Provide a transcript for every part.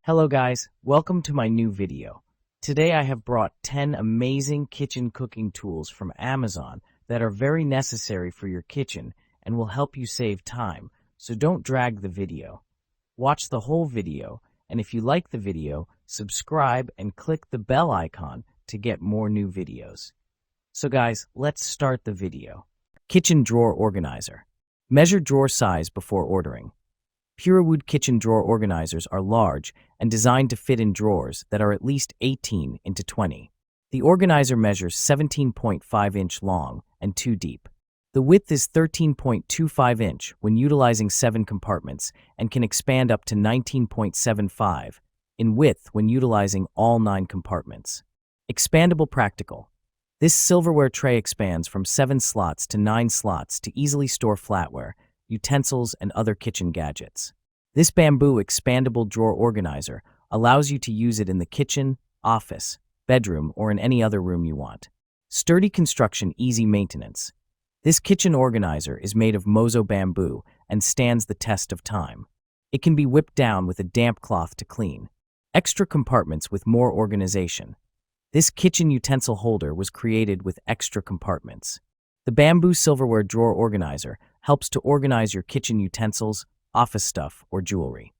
Hello guys, welcome to my new video. Today I have brought 10 amazing kitchen cooking tools from Amazon that are very necessary for your kitchen and will help you save time, so don't drag the video. Watch the whole video, and if you like the video, subscribe and click the bell icon to get more new videos. So guys, let's start the video. Kitchen Drawer Organizer. Measure drawer size before ordering. Purewood kitchen drawer organizers are large and designed to fit in drawers that are at least 18 into 20. The organizer measures 17.5 inch long and 2 deep. The width is 13.25 inch when utilizing 7 compartments and can expand up to 19.75 in width when utilizing all 9 compartments. Expandable practical. This silverware tray expands from 7 slots to 9 slots to easily store flatware, utensils, and other kitchen gadgets. This bamboo expandable drawer organizer allows you to use it in the kitchen, office, bedroom, or in any other room you want. Sturdy construction, easy maintenance. This kitchen organizer is made of mozo bamboo and stands the test of time. It can be whipped down with a damp cloth to clean. Extra compartments with more organization. This kitchen utensil holder was created with extra compartments. The bamboo silverware drawer organizer helps to organize your kitchen utensils, office stuff, or jewelry.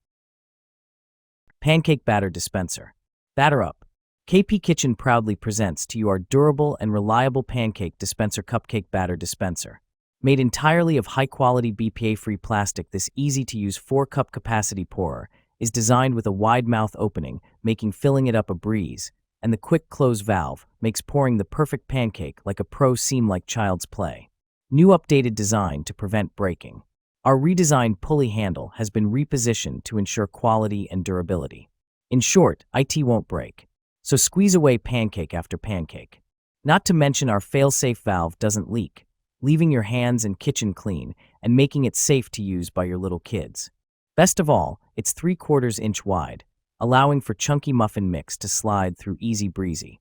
Pancake Batter Dispenser. Batter up. KP Kitchen proudly presents to you our durable and reliable pancake dispenser cupcake batter dispenser. Made entirely of high-quality BPA-free plastic, this easy-to-use 4-cup capacity pourer is designed with a wide mouth opening, making filling it up a breeze, and the quick close valve makes pouring the perfect pancake like a pro seem like child's play. New updated design to prevent breaking. Our redesigned pulley handle has been repositioned to ensure quality and durability. In short, IT won't break. So squeeze away pancake after pancake. Not to mention our fail-safe valve doesn't leak, leaving your hands and kitchen clean and making it safe to use by your little kids. Best of all, it's 3/4 inch wide, allowing for chunky muffin mix to slide through easy breezy.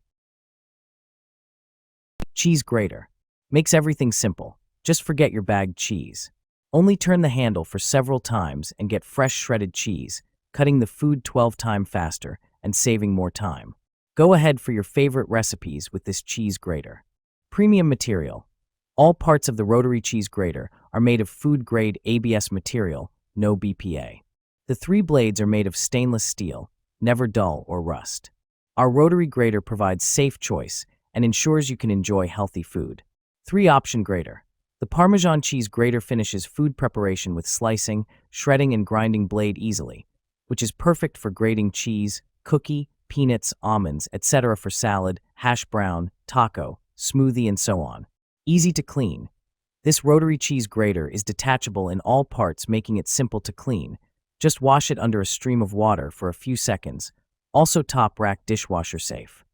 Cheese grater. Makes everything simple. Just forget your bagged cheese. Only turn the handle for several times and get fresh shredded cheese, cutting the food 12 times faster and saving more time. Go ahead for your favorite recipes with this cheese grater. Premium material. All parts of the rotary cheese grater are made of food-grade ABS material, no BPA. The 3 blades are made of stainless steel, never dull or rust. Our rotary grater provides safe choice and ensures you can enjoy healthy food. 3-option grater. The Parmesan cheese grater finishes food preparation with slicing, shredding, and grinding blade easily, which is perfect for grating cheese, cookie, peanuts, almonds, etc. for salad, hash brown, taco, smoothie, and so on. Easy to clean. This rotary cheese grater is detachable in all parts, making it simple to clean. Just wash it under a stream of water for a few seconds. Also top rack dishwasher safe.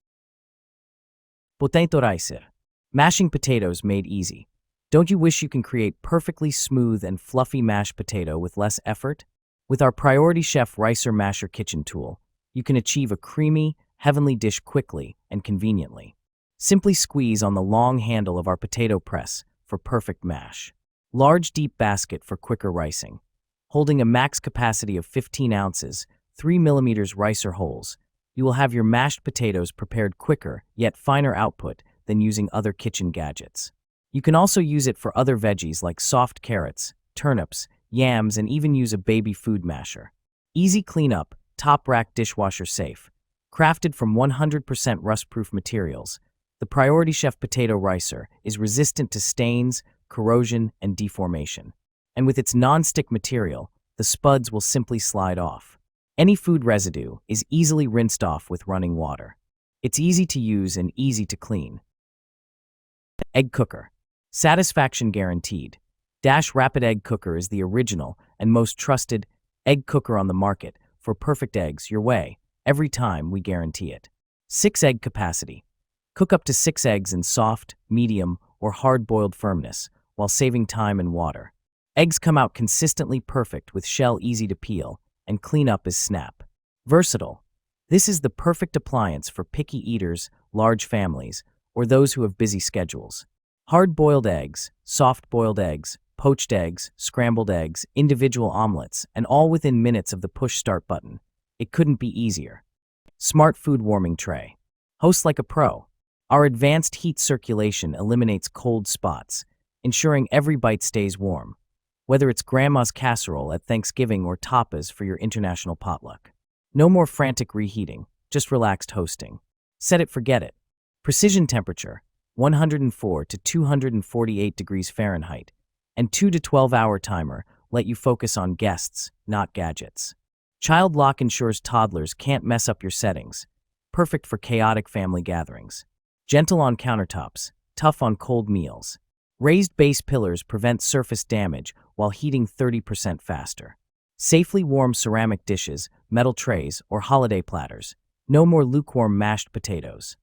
Potato ricer. Mashing potatoes made easy. Don't you wish you can create perfectly smooth and fluffy mashed potato with less effort? With our Priority Chef Ricer Masher kitchen tool, you can achieve a creamy, heavenly dish quickly and conveniently. Simply squeeze on the long handle of our potato press for perfect mash. Large deep basket for quicker ricing. Holding a max capacity of 15 ounces, 3 mm ricer holes, you will have your mashed potatoes prepared quicker, yet finer output than using other kitchen gadgets. You can also use it for other veggies like soft carrots, turnips, yams, and even use a baby food masher. Easy cleanup, top rack dishwasher safe. Crafted from 100% rust-proof materials, the Priority Chef Potato Ricer is resistant to stains, corrosion, and deformation. And with its non-stick material, the spuds will simply slide off. Any food residue is easily rinsed off with running water. It's easy to use and easy to clean. Egg cooker. Satisfaction guaranteed. Dash Rapid Egg Cooker is the original and most trusted egg cooker on the market for perfect eggs your way, every time, we guarantee it. 6 egg capacity. Cook up to 6 eggs in soft, medium, or hard-boiled firmness while saving time and water. Eggs come out consistently perfect with shell easy to peel, and clean up is snap. Versatile. This is the perfect appliance for picky eaters, large families, or those who have busy schedules. Hard-boiled eggs, soft-boiled eggs, poached eggs, scrambled eggs, individual omelets, and all within minutes of the push start button. It couldn't be easier. Smart food warming tray. Host like a pro. Our advanced heat circulation eliminates cold spots, ensuring every bite stays warm, whether it's grandma's casserole at Thanksgiving or tapas for your international potluck. No more frantic reheating, just relaxed hosting. Set it, forget it. Precision temperature, 104 to 248 degrees Fahrenheit, and 2 to 12-hour timer let you focus on guests, not gadgets. Child lock ensures toddlers can't mess up your settings, perfect for chaotic family gatherings. Gentle on countertops, tough on cold meals. Raised base pillars prevent surface damage while heating 30% faster. Safely warm ceramic dishes, metal trays, or holiday platters. No more lukewarm mashed potatoes.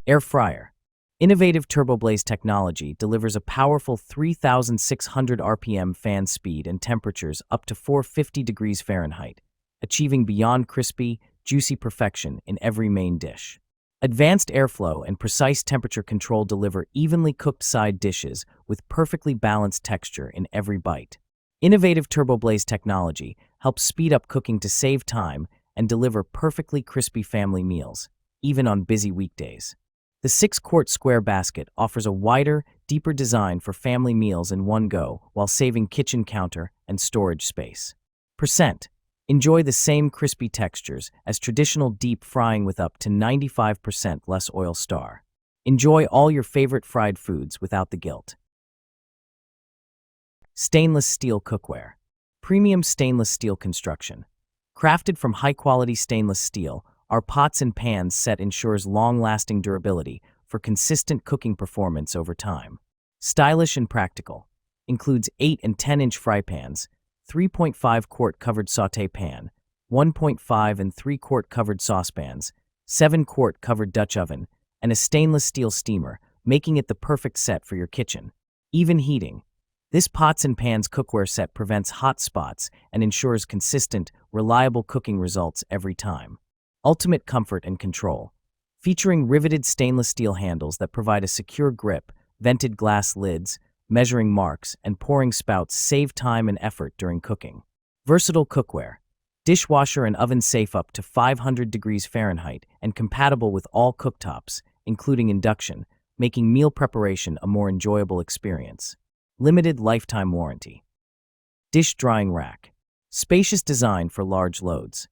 Air fryer. Innovative TurboBlaze technology delivers a powerful 3,600 RPM fan speed and temperatures up to 450 degrees Fahrenheit, achieving beyond crispy, juicy perfection in every main dish. Advanced airflow and precise temperature control deliver evenly cooked side dishes with perfectly balanced texture in every bite. Innovative TurboBlaze technology helps speed up cooking to save time and deliver perfectly crispy family meals, even on busy weekdays. The 6-quart square basket offers a wider, deeper design for family meals in one go while saving kitchen counter and storage space. Enjoy the same crispy textures as traditional deep frying with up to 95% less oil star. Enjoy all your favorite fried foods without the guilt. Stainless steel cookware. Premium stainless steel construction. Crafted from high-quality stainless steel, our pots and pans set ensures long-lasting durability for consistent cooking performance over time. Stylish and practical. Includes 8 and 10-inch fry pans, 3.5-quart covered sauté pan, 1.5 and 3-quart covered saucepans, 7-quart covered Dutch oven, and a stainless steel steamer, making it the perfect set for your kitchen. Even heating. This pots and pans cookware set prevents hot spots and ensures consistent, reliable cooking results every time. Ultimate comfort and control. Featuring riveted stainless steel handles that provide a secure grip, vented glass lids, measuring marks, and pouring spouts save time and effort during cooking. Versatile cookware. Dishwasher and oven safe up to 500 degrees Fahrenheit and compatible with all cooktops, including induction, making meal preparation a more enjoyable experience. Limited lifetime warranty. Dish drying rack. Spacious design for large loads.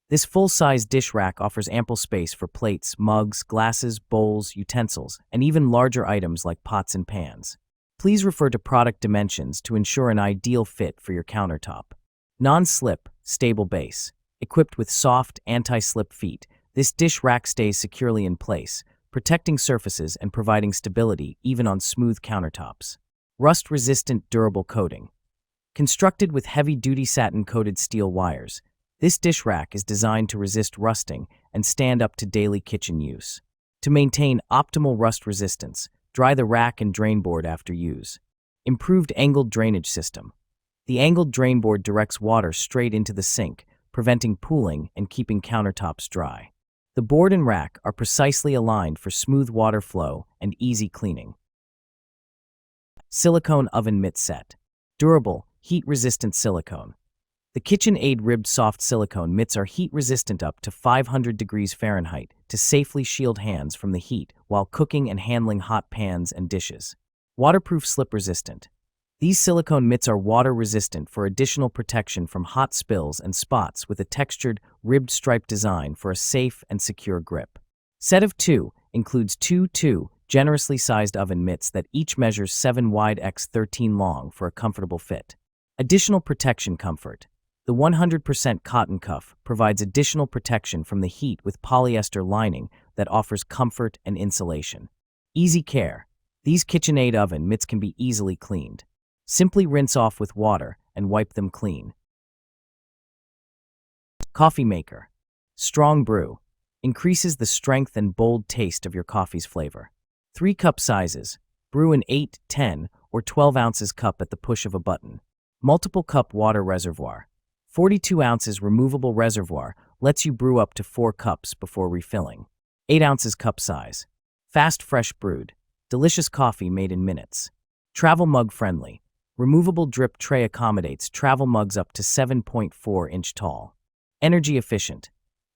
This full-size dish rack offers ample space for plates, mugs, glasses, bowls, utensils, and even larger items like pots and pans. Please refer to product dimensions to ensure an ideal fit for your countertop. Non-slip, stable base. Equipped with soft, anti-slip feet, this dish rack stays securely in place, protecting surfaces and providing stability even on smooth countertops. Rust-resistant, durable coating. Constructed with heavy-duty satin-coated steel wires, this dish rack is designed to resist rusting and stand up to daily kitchen use. To maintain optimal rust resistance, dry the rack and drain board after use. Improved angled drainage system. The angled drain board directs water straight into the sink, preventing pooling and keeping countertops dry. The board and rack are precisely aligned for smooth water flow and easy cleaning. Silicone oven mitt set. Durable, heat-resistant silicone. The KitchenAid ribbed soft silicone mitts are heat-resistant up to 500 degrees Fahrenheit to safely shield hands from the heat while cooking and handling hot pans and dishes. Waterproof slip-resistant. These silicone mitts are water-resistant for additional protection from hot spills and spots with a textured, ribbed stripe design for a safe and secure grip. Set of 2 includes two generously sized oven mitts that each measures 7 wide x 13 long for a comfortable fit. Additional protection comfort. The 100% cotton cuff provides additional protection from the heat with polyester lining that offers comfort and insulation. Easy care. These KitchenAid oven mitts can be easily cleaned. Simply rinse off with water and wipe them clean. Coffee maker. Strong brew. Increases the strength and bold taste of your coffee's flavor. 3 cup sizes. Brew in 8, 10, or 12 ounces cup at the push of a button. Multiple cup water reservoir. 42 ounces removable reservoir lets you brew up to 4 cups before refilling. 8 ounces cup size. Fast, fresh brewed. Delicious coffee made in minutes. Travel mug friendly. Removable drip tray accommodates travel mugs up to 7.4 inch tall. Energy efficient.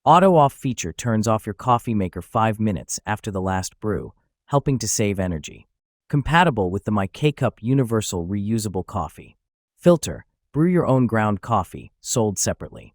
Auto-off feature turns off your coffee maker 5 minutes after the last brew, helping to save energy. Compatible with the My K-Cup Universal Reusable Coffee. Filter. Brew your own ground coffee, sold separately.